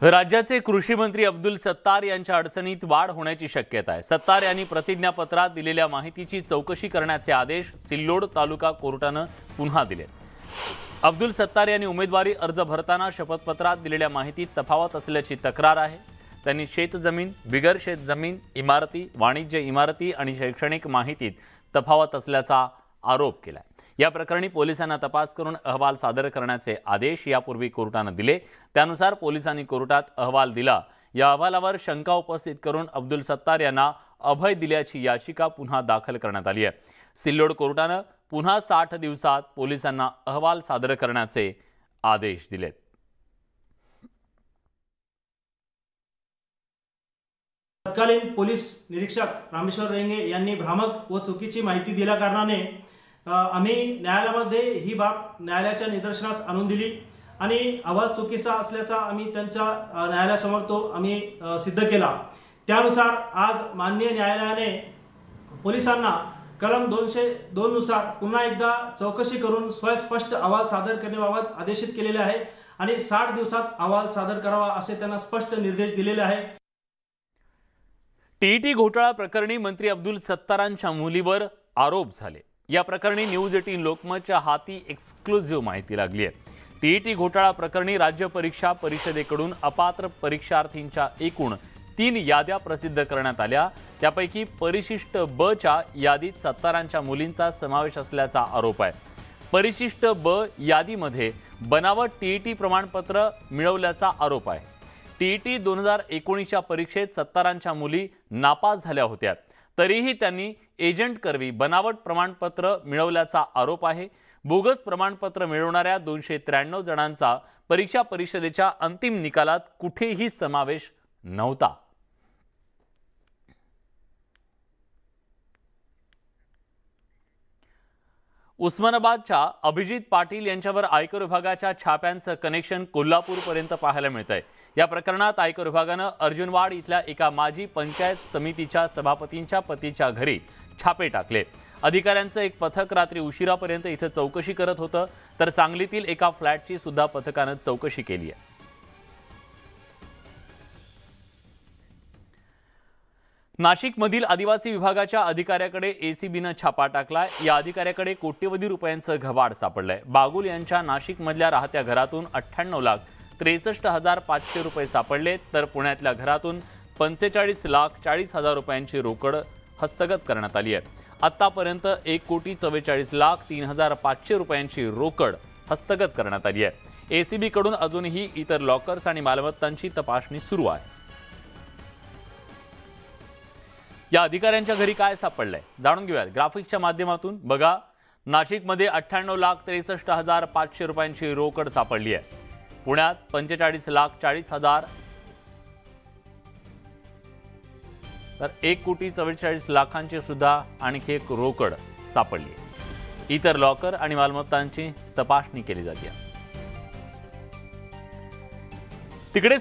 राज्याचे कृषी मंत्री अब्दुल सत्तार यांच्या अडचणीत वाढ होण्याची शक्यता आहे। सत्तार यांनी प्रतिज्ञापत्रात दिलेल्या माहितीची चौकशी करण्याचे आदेश सिल्लोड तालुका कोर्टाने पुन्हा दिले। अब्दुल सत्तार यांनी उमेदवारी अर्ज भरताना शपथपत्रात दिलेल्या माहितीत तफावत असल्याची तक्रार आहे। त्यांनी शेतजमीन, बिगर शेतजमीन, इमारती, वाणिज्य इमारती आणि शैक्षणिक माहितीत तफावत असल्याचा आरोप केला। या प्रकरणी पोलिसांना तपास करून अहवाल सादर करण्याचे आदेश यापूर्वी कोर्टाने दिले। त्यानुसार पोलिसांनी कोर्टात अहवाल दिला। या अहवालावर शंका उपस्थित करून अब्दुल सत्तार यांना अभय दिल्याची याचिका पुन्हा दाखल करण्यात आली आहे। सिल्लोड कोर्टाने पुन्हा 60 दिवसात पोलिसांना अहवाल सादर करण्याचे आदेश दिलेत। तत्कालीन पोलीस निरीक्षक रामेश्वर रेंगे यांनी भ्रामक व चुकीची माहिती दिल्या कारणाने आम्ही न्यायालयामध्ये ही बाब न्यायालयाच्या निदर्शनास आणून दिली आणि अहवाल चुकीचा असल्याचा आम्ही त्यांच्या न्यायालयासमोर तो आम्ही सिद्ध केला। त्यानुसार आज माननीय न्यायालयाने पोलिसांना कलम 202 नुसार पुन्हा एकदा चौकशी करून स्वस्पष्ट अहवाल सादर करण्याबाबत आदेशित केलेले आहे आणि 60 दिवसात अहवाल सादर करावा असे त्यांना स्पष्ट निर्देश दिलेले आहे। टीईटी घोटाळा प्रकरणी मंत्री अब्दुल सत्तारांच्या मुलीवर आरोप झाले। या प्रकरणी न्यूज 18 लोकमतच्या हाती एक्सक्लुझिव्ह माहिती लागली आहे। टीईटी घोटाळा प्रकरणी राज्य परीक्षा परिषदेकडून अपात्र परीक्षार्थींच्या एकूण 3 याद्या प्रसिद्ध करण्यात आल्या। त्यापैकी परिशिष्ट ब च्या यादीत सत्तारांच्या मुलींचा समावेश असल्याचा आरोप आहे। परिशिष्ट ब यादीमध्ये बनावट टीईटी प्रमाणपत्र मिळवल्याचा आरोप आहे। टीईटी 2019च्या परीक्षेत सत्तारांच्या मुली नापास झाल्या होत्या, तरीही त्यांनी एजंट करवी बनावट प्रमाणपत्र मिळवल्याचा आरोप आहे। बोगस प्रमाणपत्र मिळवणाऱ्या 293 जणांचा परीक्षा परिषदेच्या अंतिम निकालात कुठेही समावेश नव्हता। उस्मानाबादच्या अभिजित पाटील यांच्यावर आयकर विभागाच्या छाप्यांचं कनेक्शन कोल्हापूरपर्यंत पाहायला मिळतंय। या प्रकरणात आयकर विभागाने अर्जुनवाड इथल्या एका माजी पंचायत समितीच्या सभापतींच्या पतीच्या घरी छापे टाकले। अधिकाऱ्यांचं एक पथक रात्री उशिरापर्यंत इथे चौकशी करत होतं, तर सांगलीतील एका फ्लॅटची सुद्धा पथकाने चौकशी केली आहे। नाशिकमधील आदिवासी विभागाच्या अधिकाऱ्याकडे एसीबीने छापा टाकला। या अधिकाऱ्याकडे कोट्यवधी रुपयांचं घबाड सापडलंय। बागुल यांच्या नाशिकमधल्या राहत्या घरातून 98,63,500 रुपये सापडले, तर पुण्यातल्या घरातून 45,40,00,000 रुपयांची रोकड हस्तगत करण्यात आली आहे। आतापर्यंत 1,44,03,500 रुपयांची रोकड हस्तगत करण्यात आली आहे। एसीबी कडून अजूनही इतर लॉकर्स आणि मालमत्तांची तपासणी सुरू आहे। या अधिकाऱ्यांच्या घरी काय सापडलंय जाणून घेऊयात ग्राफिक्सच्या माध्यमातून। बघा, नाशिकमध्ये 98,63,500 रुपयांची रोकड सापडली आहे। पुण्यात 45,40,00,000, तर 1,44,00,000 सुद्धा आणखी एक रोकड सापडली आहे। इतर लॉकर आणि मालमत्तांची तपासणी केली जाते। तिकडे